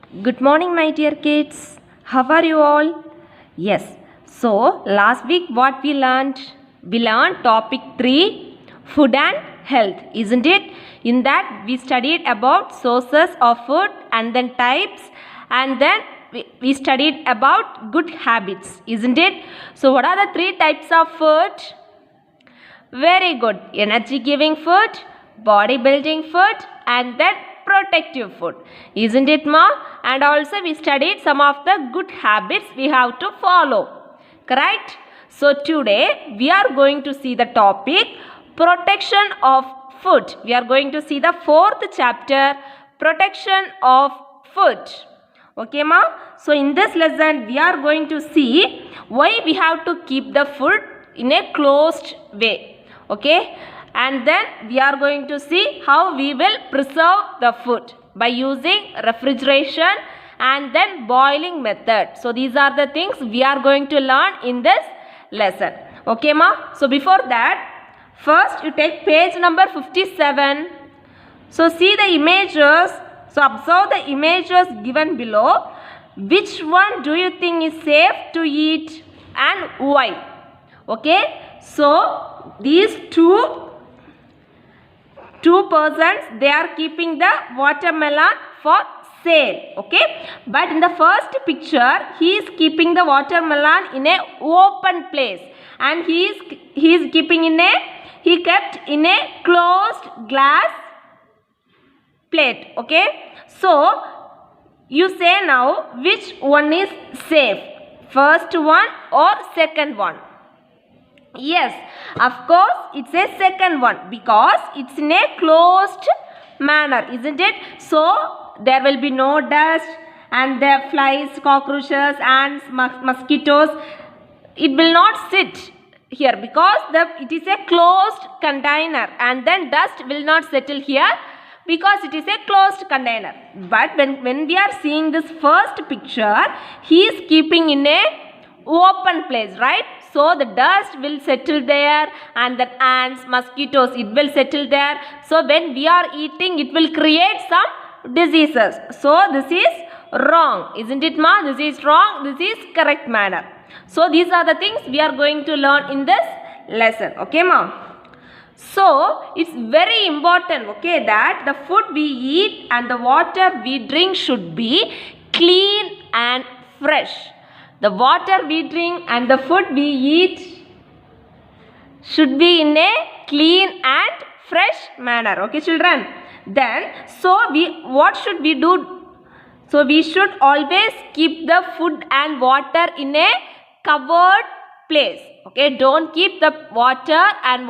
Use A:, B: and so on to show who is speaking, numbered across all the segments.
A: Good morning, my dear kids. How are you all? Yes. So, last week what we learned? We learned topic 3, food and health, isn't it? In that we studied about sources of food and then types, and then we studied about good habits, isn't it? So, what are the 3 types of food? Very good. Energy giving food, body building food, and then protective food. Isn't it, ma? And also we studied some of the good habits we have to follow. Correct? So today we are going to see the topic protection of food. We are going to see the 4th chapter, protection of food. Okay, ma? So in this lesson we are going to see why we have to keep the food in a closed way. Okay, and then we are going to see how we will preserve the food by using refrigeration and then boiling method. So these are the things we are going to learn in this lesson. Okay, ma? So before that, first you take page number 57. So see the images. So observe the images given below. Which one do you think is safe to eat and why? Okay, so these two persons, they are keeping the watermelon for sale. Okay, but in the first picture he is keeping the watermelon in a open place, and he is keeping he kept in a closed glass plate. Okay, so you say now which one is safe, first one or second one? Yes, of course it's a second one, because it's in a closed manner, isn't it? So there will be no dust, and the flies, cockroaches, ants, mosquitoes, it will not sit here because it is a closed container, and then dust will not settle here because it is a closed container. But when we are seeing this first picture, he is keeping in a open place, right? So the dust will settle there, and the ants, mosquitoes, it will settle there. So when we are eating, it will create some diseases. So this is wrong, isn't it, ma? This is wrong, this is correct manner. So these are the things we are going to learn in this lesson. Okay, ma? So it's very important, okay, that the food we eat and the water we drink should be clean and fresh. The water we drink and the food we eat should be in a clean and fresh manner. Okay, children? Then, what should we do? So we should always keep the food and water in a covered place. Okay, don't keep the water and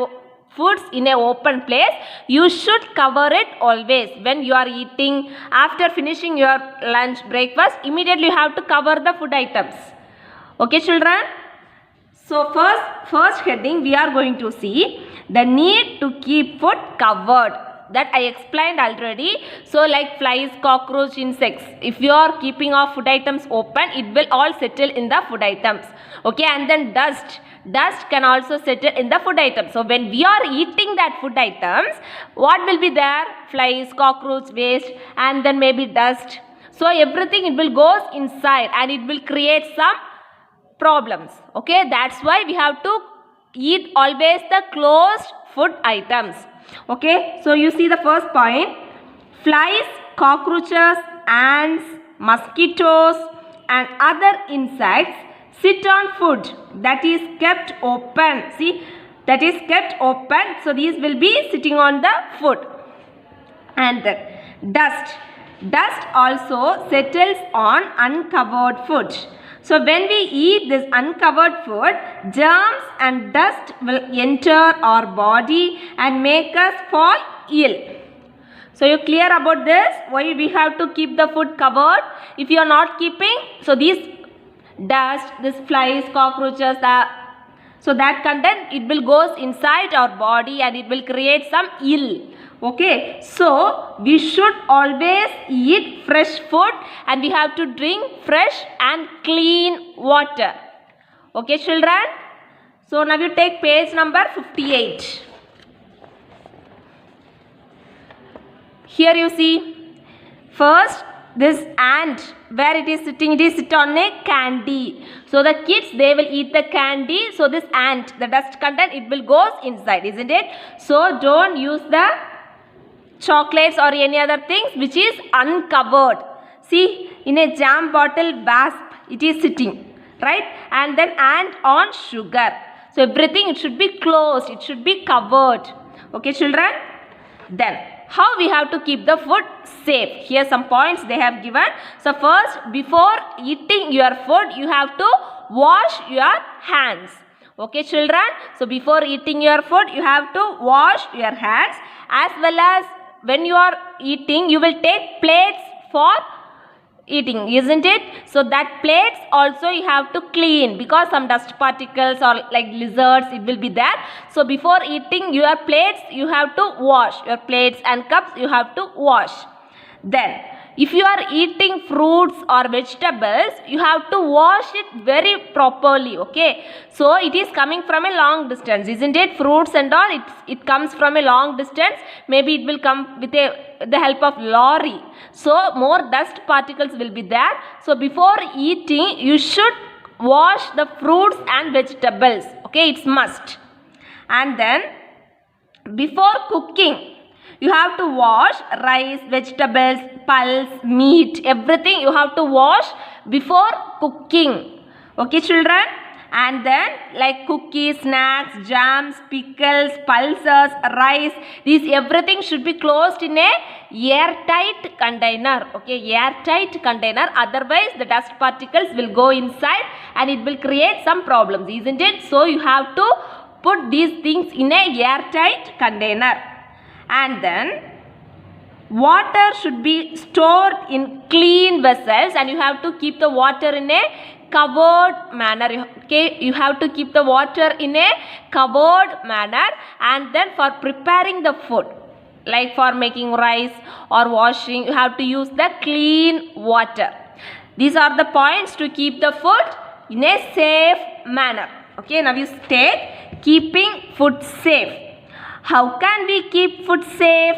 A: foods in a open place. You should cover it always. When you are eating, after finishing your lunch, breakfast, immediately you have to cover the food items. Okay, children? So first heading we are going to see the need to keep food covered. That I explained already. So like flies, cockroach, insects, if you are keeping our food items open, it will all settle in the food items. Okay, and then dust can also settle in the food items. So when we are eating that food items, what will be there? Flies, cockroach, waste, and then maybe dust. So everything, it will goes inside, and it will create some problems. Okay, that's why we have to eat always the closed food items. Okay, so you see the first point, flies, cockroaches, ants, mosquitoes, and other insects sit on food that is kept open. See, that is kept open. So these will be sitting on the food. And then dust also settles on uncovered food. So when we eat this uncovered food, germs and dust will enter our body and make us fall ill. So you clear about this? Why we have to keep the food covered? If you are not keeping, so these dust, this flies, cockroaches, so that content, it will goes inside our body and it will create some ill. Okay, so we should always eat fresh food, and we have to drink fresh and clean water. Okay, children? So now you take page number 58. Here you see, first this ant, where it is sitting, it is sit on a candy. So the kids, they will eat the candy. So this ant, the dust content, it will goes inside, isn't it? So don't use the chocolates or any other things which is uncovered. See, in a jam bottle wasp, it is sitting, right? And then ant on sugar. So everything, it should be closed, it should be covered. Okay, children? Then how we have to keep the food safe? Here some points they have given. So first, before eating your food, you have to wash your hands. Okay, children? So before eating your food, you have to wash your hands, as well as when you are eating, you will take plates for eating, isn't it? So that plates also you have to clean, because some dust particles or like lizards, it will be there. So before eating your plates, you have to wash your plates and cups, you have to wash. Then if you are eating fruits or vegetables, you have to wash it very properly. Okay, so it is coming from a long distance, isn't it? Fruits and all, it comes from a long distance. Maybe it will come with the help of lorry. So more dust particles will be there. So before eating, you should wash the fruits and vegetables. Okay, it's must. And then before cooking, you have to wash rice, vegetables, pulse, meat, everything you have to wash before cooking. Okay, children? And then like cookies, snacks, jams, pickles, pulses, rice, these everything should be closed in a airtight container. Okay, airtight container. Otherwise, the dust particles will go inside and it will create some problems, isn't it? So you have to put these things in a airtight container. And then water should be stored in clean vessels, and you have to keep the water in a covered manner. Okay, you have to keep the water in a covered manner. And then for preparing the food, like for making rice or washing, you have to use the clean water. These are the points to keep the food in a safe manner. Okay, now you state keeping food safe. How can we keep food safe?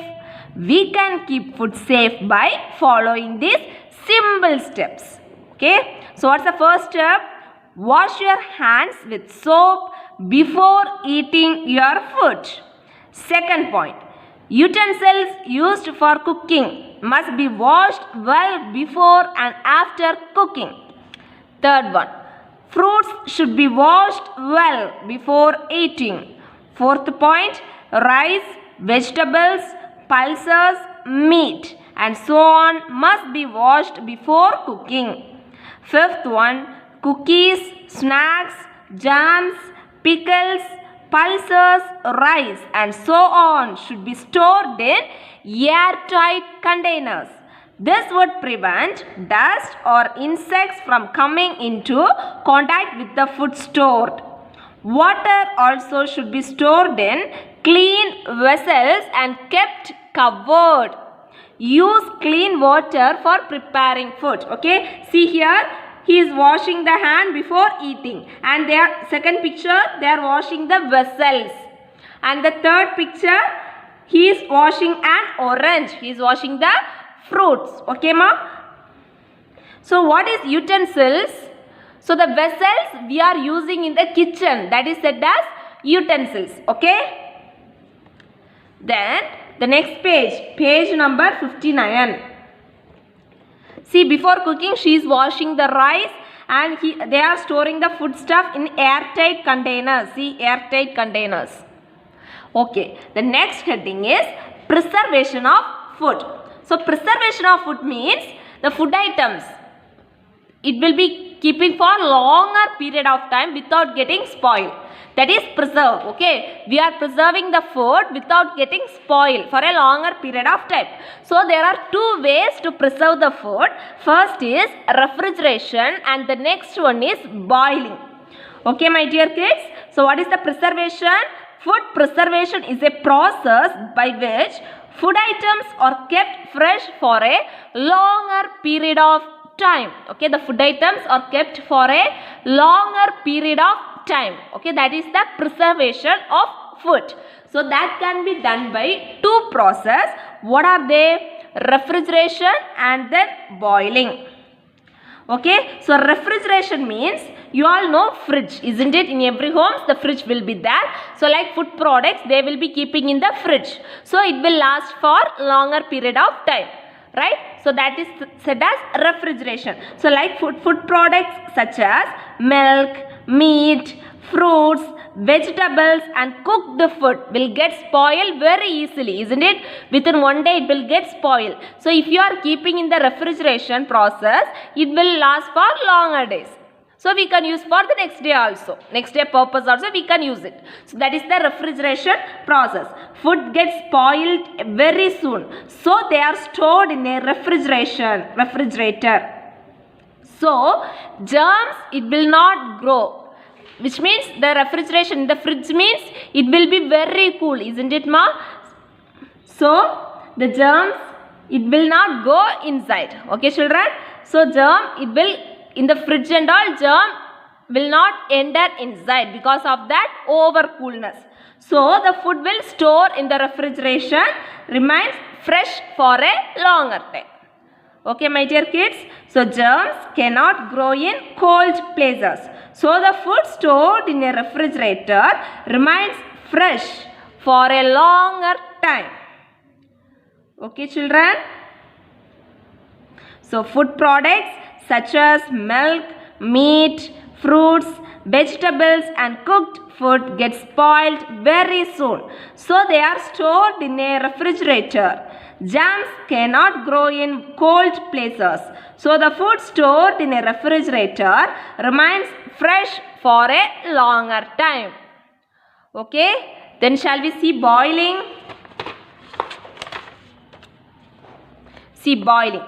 A: We can keep food safe by following these simple steps. Okay, so what's the first step? Wash your hands with soap before eating your food. Second point, utensils used for cooking must be washed well before and after cooking. Third one, fruits should be washed well before eating. Fourth point, rice, vegetables, pulses, meat and so on must be washed before cooking. Fifth one, cookies, snacks, jams, pickles, pulses, rice and so on should be stored in airtight containers. This would prevent dust or insects from coming into contact with the food stored. Water also should be stored in clean vessels and kept covered. Use clean water for preparing food. Okay, see here, he is washing the hand before eating, and their second picture, they are washing the vessels, and the third picture, he is washing an orange, he is washing the fruits. Okay, ma? So what is utensils? So the vessels we are using in the kitchen, that is said as utensils. Okay. Then the next page, page number 59. See, before cooking, she is washing the rice and they are storing the food stuff in airtight containers. See, airtight containers. Okay. The next heading is preservation of food. So preservation of food means the food items, it will be keeping for longer period of time without getting spoiled. That is preserve. Okay, we are preserving the food without getting spoiled for a longer period of time. So there are two ways to preserve the food. First is refrigeration and the next one is boiling. Okay, my dear kids. So what is the preservation? Food preservation is a process by which food items are kept fresh for a longer period of time. Okay, the food items are kept for a longer period of time. Okay, that is the preservation of food. So that can be done by two process. What are they? refrigeration and then boiling. Okay, so refrigeration means you all know fridge, isn't it? In every home the fridge will be there. So like food products, they will be keeping in the fridge, so it will last for longer period of time, right? So that is said as refrigeration. So like food products such as milk, meat, fruits, vegetables and cooked food will get spoiled very easily, isn't it? Within one day it will get spoiled. So if you are keeping in the refrigeration process, it will last for longer days. So we can use for the next day also. Next day purpose also we can use it. So that is the refrigeration process. Food gets spoiled very soon. So they are stored in a refrigerator. So germs, it will not grow. Which means the refrigeration, the fridge means it will be very cool, isn't it, ma? So the germs, it will not go inside. Okay, children? So germ, it will, in the fridge and all, germ will not enter inside because of that over coolness. So the food will store in the refrigeration, remains fresh for a longer time. Okay, my dear kids. So germs cannot grow in cold places. So the food stored in a refrigerator remains fresh for a longer time. Okay, children. So food products such as milk, meat, fruits, vegetables and cooked food get spoiled very soon. So they are stored in a refrigerator. Germs cannot grow in cold places. So the food stored in a refrigerator remains fresh for a longer time. Okay. Then shall we see boiling? See boiling.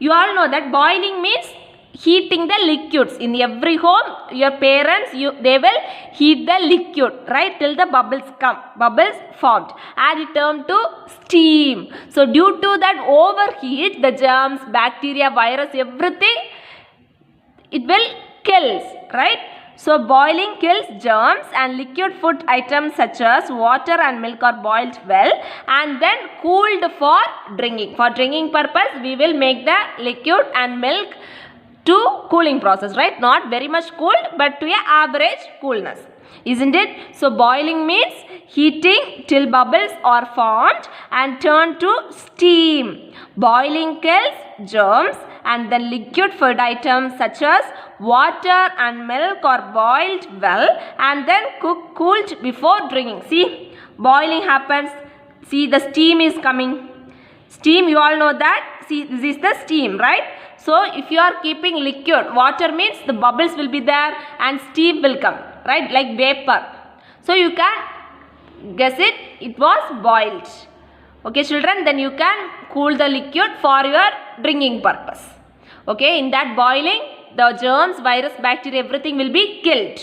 A: You all know that boiling means heating the liquids. In every home, your parents, they will heat the liquid, right, till the bubbles come, bubbles formed, and it turned to steam. So due to that overheat, the germs, bacteria, virus, everything, it will kills, right? So boiling kills germs, and liquid food items such as water and milk are boiled well and then cooled for drinking. For drinking purpose, we will make the liquid and milk to cooling process, right? Not very much cooled, but to a average coolness, isn't it? So boiling means heating till bubbles are formed and turn to steam. Boiling kills germs, and then liquid food items such as water and milk are boiled well and then cooled before drinking. See, boiling happens. See, the steam is coming. Steam, you all know that. See, this is the steam, right? So if you are keeping liquid, water means the bubbles will be there and steam will come, right? Like vapor. So you can guess it, it was boiled. Okay, children, then you can cool the liquid for your drinking purpose. Okay, in that boiling, the germs, virus, bacteria, everything will be killed.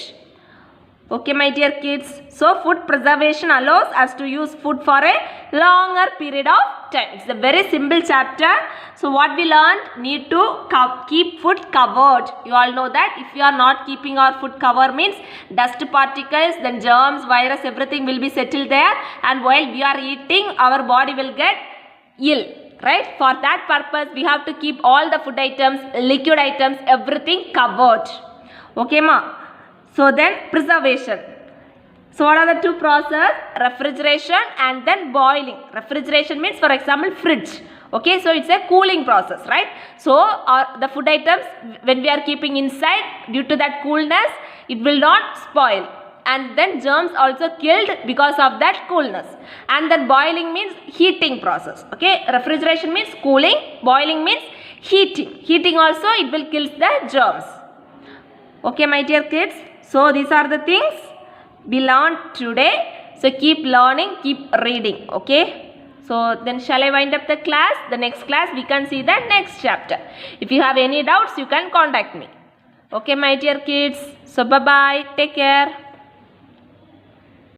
A: Okay, my dear kids. So food preservation allows us to use food for a longer period of time. It's a very simple chapter. So what we learned, need to keep food covered. You all know that if you are not keeping our food covered means dust particles, then germs, virus, everything will be settled there, and while we are eating, our body will get ill. Right? For that purpose, we have to keep all the food items, liquid items, everything covered. Okay, ma? So then preservation. So what are the two processes? Refrigeration and then boiling. Refrigeration means, for example, fridge. Okay, so it's a cooling process, right? So the food items, when we are keeping inside, due to that coolness, it will not spoil. And then germs also killed because of that coolness. And then boiling means heating process. Okay, refrigeration means cooling, boiling means heating. Heating also, it will kill the germs. Okay, my dear kids. So these are the things we learned today. So keep learning, keep reading. Okay. So then shall I wind up the class? The next class we can see the next chapter. If you have any doubts, you can contact me. Okay, my dear kids. So bye-bye. Take care.